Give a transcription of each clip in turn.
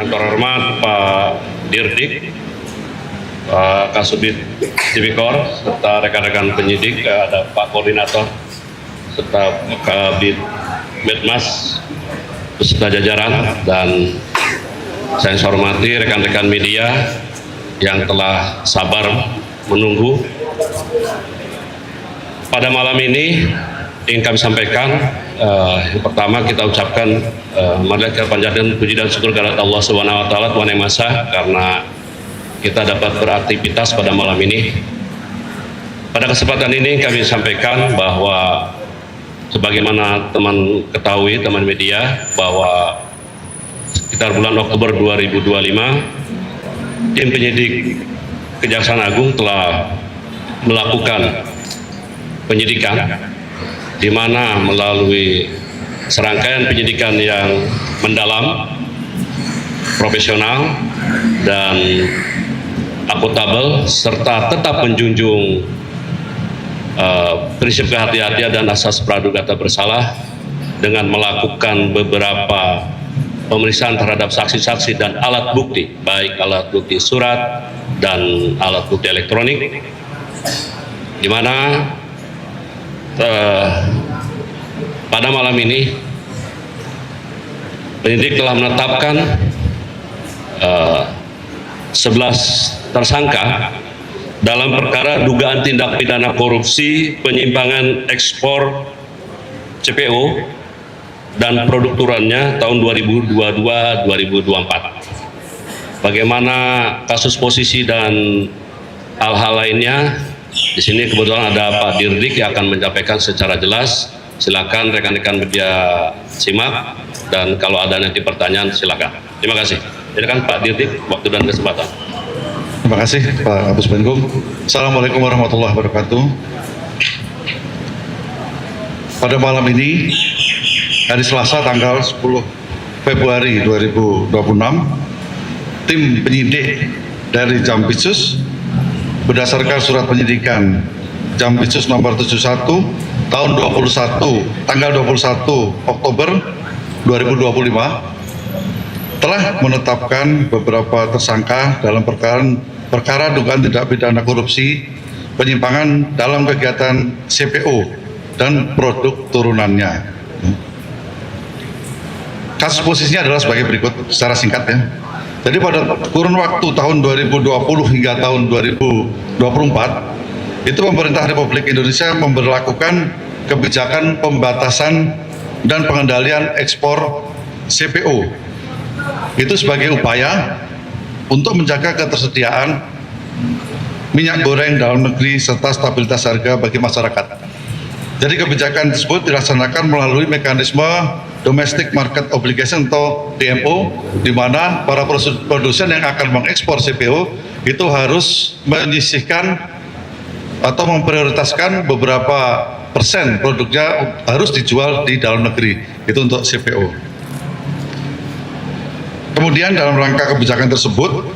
Yang terhormat Pak Dirdik, Pak Kasubit Tipikor, serta rekan-rekan penyidik, ada Pak Koordinator, serta Kabid Medmas, beserta jajaran, dan saya hormati rekan-rekan media yang telah sabar menunggu. Pada malam ini ingin kami sampaikan, yang pertama kita ucapkan marilah kita panjatkan puji dan syukur kepada Allah Subhanahu wa taala, Tuhan Yang Maha Esa, karena kita dapat beraktivitas pada malam ini. Pada kesempatan ini kami sampaikan bahwa sebagaimana teman ketahui, teman media, bahwa sekitar bulan Oktober 2025 tim penyidik Kejaksaan Agung telah melakukan penyidikan, di mana melalui serangkaian penyidikan yang mendalam, profesional, dan akuntabel, serta tetap menjunjung prinsip kehati-hatian dan asas praduga tak bersalah dengan melakukan beberapa pemeriksaan terhadap saksi-saksi dan alat bukti, baik alat bukti surat dan alat bukti elektronik, di mana pada malam ini penyidik telah menetapkan 11 tersangka dalam perkara dugaan tindak pidana korupsi, penyimpangan ekspor CPO dan produk turunannya tahun 2022-2024. Bagaimana kasus posisi dan hal-hal lainnya, di sini kebetulan ada Pak Dirdik yang akan menyampaikan secara jelas. Silakan rekan-rekan media simak, dan kalau ada nanti pertanyaan silakan. Terima kasih. Silakan Pak Dirdik, waktu dan kesempatan. Terima kasih Pak Kapus Penkum. Assalamualaikum warahmatullahi wabarakatuh. Pada malam ini, hari Selasa tanggal 10 Februari 2026, tim penyidik dari Jampitsus berdasarkan surat penyidikan Jampitsus nomor 71 tahun tanggal 21 Oktober 2025 telah menetapkan beberapa tersangka dalam perkara dugaan tindak pidana korupsi, penyimpangan dalam kegiatan CPO dan produk turunannya. Kasus posisinya adalah sebagai berikut secara singkat ya. Jadi pada kurun waktu tahun 2020 hingga tahun 2024 itu pemerintah Republik Indonesia memberlakukan kebijakan pembatasan dan pengendalian ekspor CPO. Itu sebagai upaya untuk menjaga ketersediaan minyak goreng dalam negeri serta stabilitas harga bagi masyarakat. Jadi kebijakan tersebut dilaksanakan melalui mekanisme Domestic Market Obligation atau DMO, di mana para produsen yang akan mengekspor CPO itu harus menyisihkan atau memprioritaskan beberapa persen produknya harus dijual di dalam negeri, itu untuk CPO. Kemudian dalam rangka kebijakan tersebut,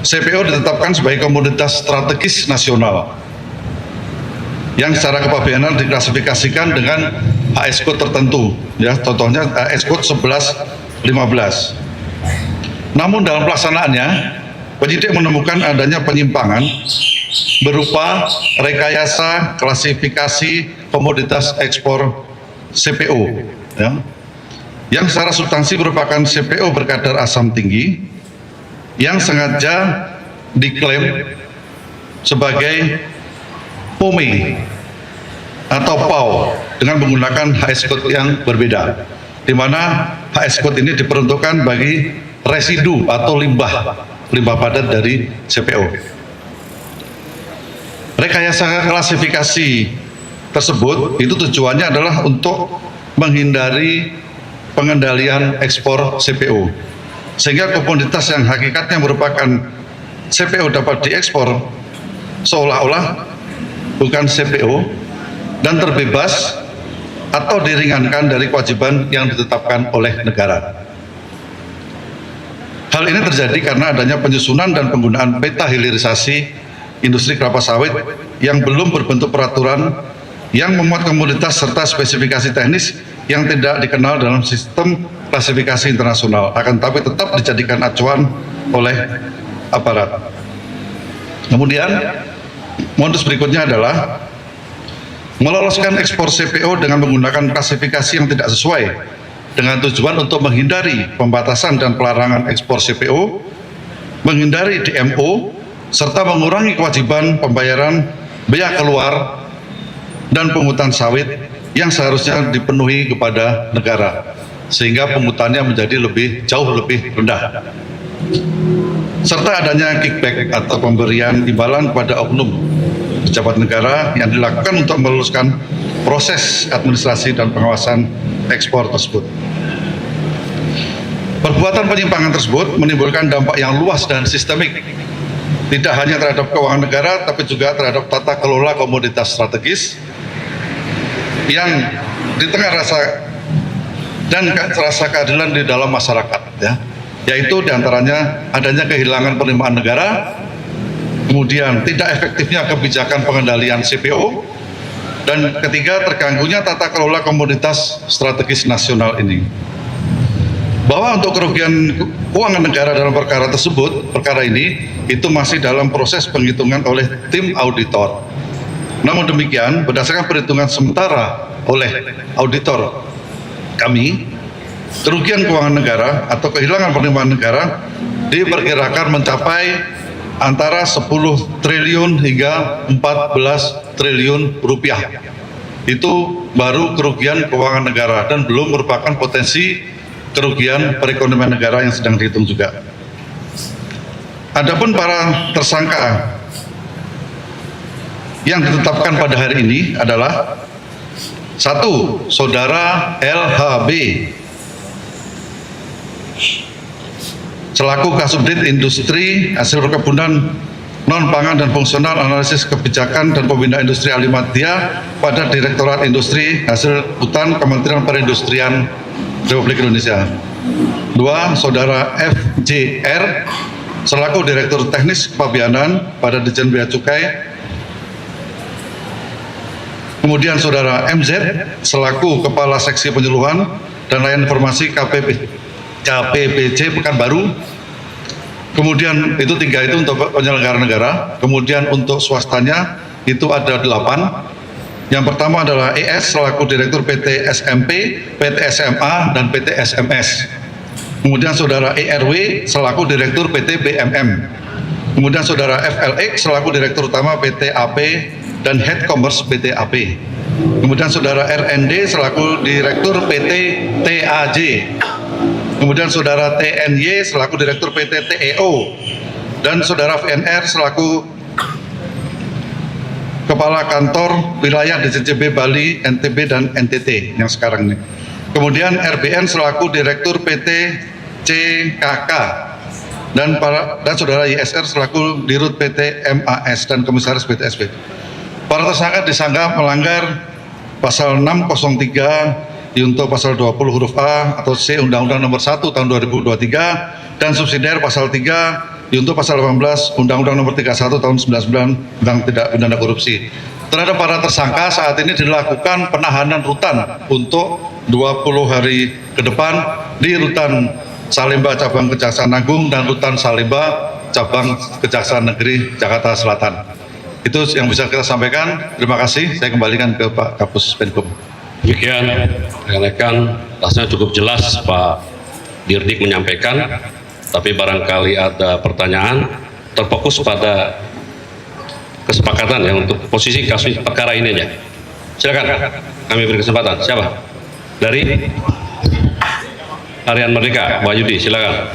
CPO ditetapkan sebagai komoditas strategis nasional yang secara kepabeanan diklasifikasikan dengan HS code tertentu, ya, contohnya HS code 1115. Namun dalam pelaksanaannya, penyidik menemukan adanya penyimpangan berupa rekayasa klasifikasi komoditas ekspor CPO, ya, yang secara substansi merupakan CPO berkadar asam tinggi yang sengaja diklaim sebagai POME atau PAO dengan menggunakan HS code yang berbeda, di mana HS code ini diperuntukkan bagi residu atau limbah padat dari CPO. Rekayasa klasifikasi tersebut itu tujuannya adalah untuk menghindari pengendalian ekspor CPO, sehingga komoditas yang hakikatnya merupakan CPO dapat diekspor seolah-olah bukan CPO dan terbebas atau diringankan dari kewajiban yang ditetapkan oleh negara. Hal ini terjadi karena adanya penyusunan dan penggunaan peta hilirisasi industri kelapa sawit yang belum berbentuk peraturan yang memuat komoditas serta spesifikasi teknis yang tidak dikenal dalam sistem klasifikasi internasional, akan tapi tetap dijadikan acuan oleh aparat. Kemudian modus berikutnya adalah meloloskan ekspor CPO dengan menggunakan klasifikasi yang tidak sesuai dengan tujuan untuk menghindari pembatasan dan pelarangan ekspor CPO, menghindari DMO, serta mengurangi kewajiban pembayaran bea keluar dan pungutan sawit yang seharusnya dipenuhi kepada negara, sehingga pungutannya menjadi jauh lebih rendah. Serta adanya kickback atau pemberian imbalan kepada oknum pejabat negara yang dilakukan untuk meluluskan proses administrasi dan pengawasan ekspor tersebut. Perbuatan penyimpangan tersebut menimbulkan dampak yang luas dan sistemik, tidak hanya terhadap keuangan negara, tapi juga terhadap tata kelola komoditas strategis yang di tengah rasa keadilan di dalam masyarakat, yaitu diantaranya adanya kehilangan penerimaan negara, kemudian tidak efektifnya kebijakan pengendalian CPO, dan ketiga, terganggunya tata kelola komoditas strategis nasional ini. Bahwa untuk kerugian keuangan negara dalam perkara ini itu masih dalam proses penghitungan oleh tim auditor. Namun demikian, berdasarkan perhitungan sementara oleh auditor kami, kerugian keuangan negara atau kehilangan penerimaan negara diperkirakan mencapai antara 10 triliun hingga 14 triliun rupiah. Itu baru kerugian keuangan negara dan belum merupakan potensi kerugian perekonomian negara yang sedang dihitung juga. Adapun para tersangka yang ditetapkan pada hari ini adalah 1. Saudara LHB selaku Kasubdit Industri Hasil Perkebunan Non-Pangan dan Fungsional Analisis Kebijakan dan Pembina Industri Alimadya pada Direktorat Industri Hasil Hutan Kementerian Perindustrian Republik Indonesia. 2. Saudara FJR selaku Direktur Teknis Kepabianan pada Ditjen Bea Cukai. Kemudian saudara MZ selaku Kepala Seksi Penyuluhan dan Layanan Informasi KPPJ Pekanbaru. Kemudian itu 3 itu untuk penyelenggara negara. Kemudian untuk swastanya itu ada 8. Yang pertama adalah ES selaku Direktur PT SMP, PT SMA, dan PT SMS. Kemudian saudara ERW selaku Direktur PT BMM. Kemudian saudara FLX selaku Direktur Utama PT AP dan Head Commerce PT AP. Kemudian saudara RND selaku Direktur PT TAJ. Kemudian saudara TNY selaku Direktur PT TEO. Dan saudara VNR selaku Kepala Kantor Wilayah DJJB Bali, NTB, dan NTT yang sekarang ini. Kemudian RBN selaku Direktur PT CKK dan saudara YSR selaku Dirut PT MAS dan Komisaris PTSB. Para tersangka disangka melanggar pasal 603 Yunto pasal 20 huruf A atau C Undang-Undang Nomor 1 Tahun 2023 dan subsidiar pasal 3 Yunto pasal 18 Undang-Undang Nomor 31 Tahun 99 tentang tidak pidana korupsi. Terhadap para tersangka saat ini dilakukan penahanan rutan untuk 20 hari ke depan di Rutan Salemba Cabang Kejaksaan Agung dan Rutan Salemba Cabang Kejaksaan Negeri Jakarta Selatan. Itu yang bisa kita sampaikan. Terima kasih. Saya kembalikan ke Pak Kapus Penkum. Demikian, rekan-rekan, rasanya cukup jelas Pak Dirdik menyampaikan, tapi barangkali ada pertanyaan terfokus pada kesepakatan ya untuk posisi kasus perkara ini aja. Silakan, kami beri kesempatan. Siapa? Dari Harian Merdeka, Wahyudi, silakan.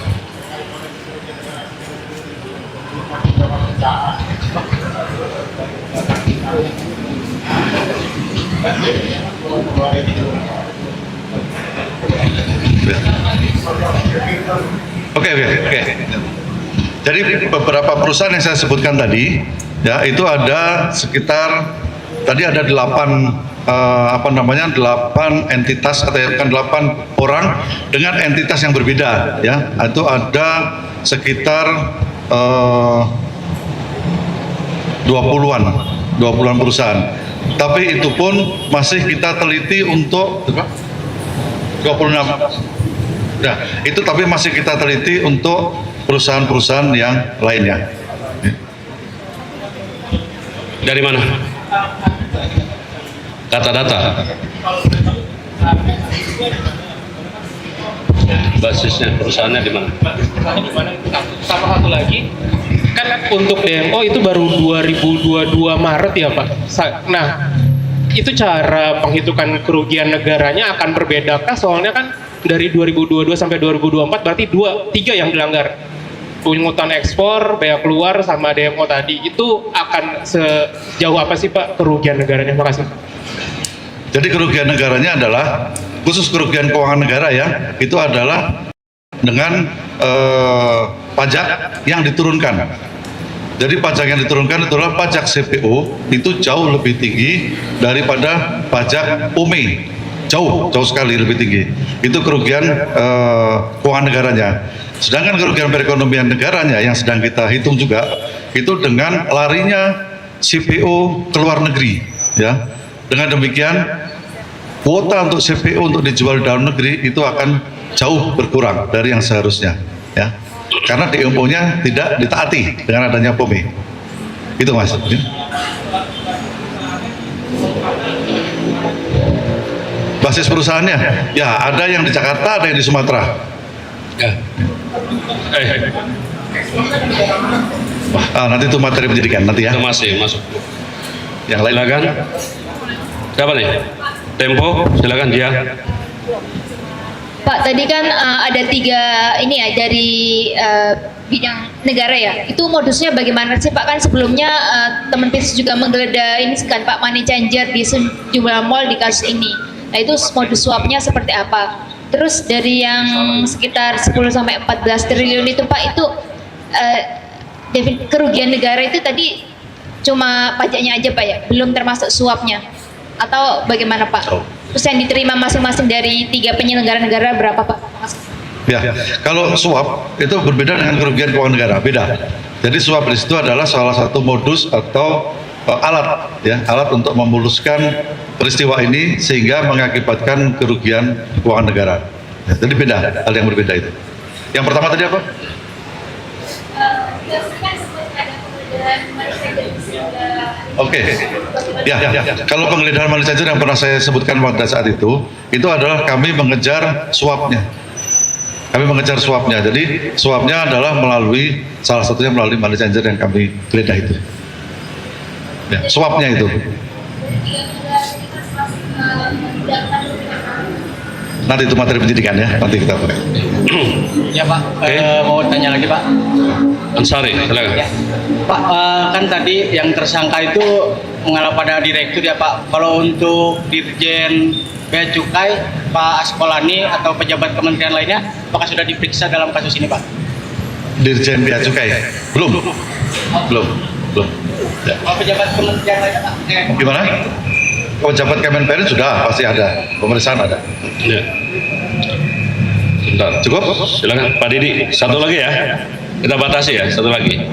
Oke. Jadi beberapa perusahaan yang saya sebutkan tadi, ya itu ada sekitar tadi ada 8 entitas atau kan 8 orang dengan entitas yang berbeda, ya. Itu ada sekitar 20-an perusahaan. Tapi itu pun masih kita teliti untuk 26 Nah, itu tapi masih kita teliti untuk perusahaan-perusahaan yang lainnya. Dari mana? Data-data. Basisnya perusahaannya di mana? Sama satu lagi, kan untuk DMO itu baru 2022 Maret ya Pak. Nah, itu cara penghitungan kerugian negaranya akan berbedakah? Soalnya kan dari 2022 sampai 2024 berarti 3 yang dilanggar. Pungutan ekspor, bea keluar, sama DMO tadi. Itu akan sejauh apa sih Pak kerugian negaranya? Makasih. Jadi kerugian negaranya adalah, khusus kerugian keuangan negara ya, itu adalah dengan pajak yang diturunkan. Jadi pajak yang diturunkan itulah pajak CPO, itu jauh lebih tinggi daripada pajak POME, jauh sekali lebih tinggi. Itu kerugian keuangan negaranya. Sedangkan kerugian perekonomian negaranya yang sedang kita hitung juga, itu dengan larinya CPO ke luar negeri, ya. Dengan demikian, kuota untuk CPO untuk dijual di dalam negeri itu akan jauh berkurang dari yang seharusnya, ya. Karena DMO-nya tidak ditaati dengan adanya POME. Itu Mas. Basis perusahaannya, ya ada yang di Jakarta, ada yang di Sumatera. Ya. Nanti itu materi pendidikan nanti ya. Itu masih masuk. Yang lain. Silakan. Siapa nih? Tempo, silakan dia. Pak, tadi kan ada 3 ini ya dari bidang negara ya. Itu modusnya bagaimana sih Pak? Kan sebelumnya teman PIS juga menggeledah ini kan Pak, money changer di sejumlah mall di kasus ini. Nah itu modus suapnya seperti apa? Terus dari yang sekitar 10 sampai 14 triliun itu Pak, itu kerugian negara itu tadi cuma pajaknya aja Pak ya? Belum termasuk suapnya? Atau bagaimana Pak? Terus yang diterima masing-masing dari 3 penyelenggara negara berapa Pak? Ya, kalau suap itu berbeda dengan kerugian keuangan negara, beda. Jadi suap di situ adalah salah satu modus atau alat, ya, alat untuk memuluskan peristiwa ini sehingga mengakibatkan kerugian keuangan negara. Ya, jadi beda, hal yang berbeda itu. Yang pertama tadi apa? Oke, ya. Kalau penggeledahan money changer yang pernah saya sebutkan pada saat itu adalah kami mengejar suapnya. Kami mengejar suapnya. Jadi suapnya adalah melalui salah satunya melalui money changer yang kami geledah itu. Ya, suapnya itu. Nanti itu materi pendidikan ya, nanti kita pakai. Ya Pak, mau tanya lagi Pak. Ansari, silakan. Ya. Pak, kan tadi yang tersangka itu mengarah pada direktur ya Pak. Kalau untuk Dirjen Bea Cukai, Pak Askolani atau pejabat kementerian lainnya, apakah sudah diperiksa dalam kasus ini Pak? Dirjen Bea Cukai? Belum. Ya. Kalau pejabat kementerian lainnya Pak? Gimana? Pejabat Kemenperin sudah pasti ada, pemeriksaan ada. Ya. Sebentar. Cukup? Silakan Pak Didi. Satu lagi ya. Kita batasi ya, satu lagi.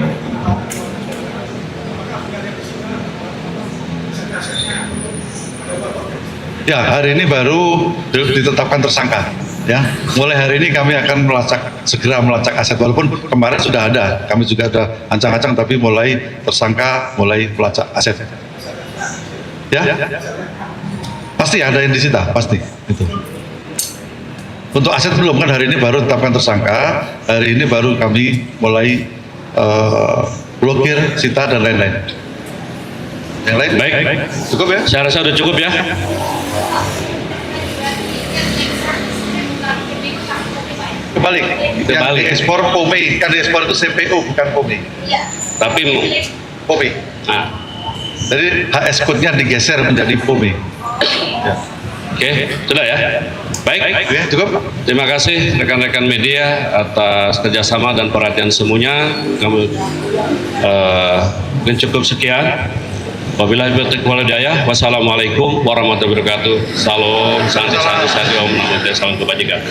Ya, hari ini baru ditetapkan tersangka. Ya, mulai hari ini kami akan segera melacak aset. Walaupun kemarin sudah ada, kami juga ada ancang-ancang, tapi mulai tersangka, mulai pelacak aset. Ya, pasti ada yang disita, pasti itu. Untuk aset belum, kan hari ini baru tetapkan tersangka, hari ini baru kami mulai blokir, sita dan lain-lain. Yang lain? Baik. Cukup ya? Saya rasa sudah cukup ya. Kebalik. Yang diekspor POME, kan diekspor itu CPO bukan POME. Tapi POME. nah, Jadi HS code-nya digeser menjadi POME. Ya. oke, sudah ya. Baik. Oke, cukup. Terima kasih rekan-rekan media atas kerjasama dan perhatian semuanya. Kami cukup sekian. Wabillahi taufiq wal hidayah. Wassalamualaikum warahmatullahi wabarakatuh. Salam, santi, om, namo, salam kebajikan.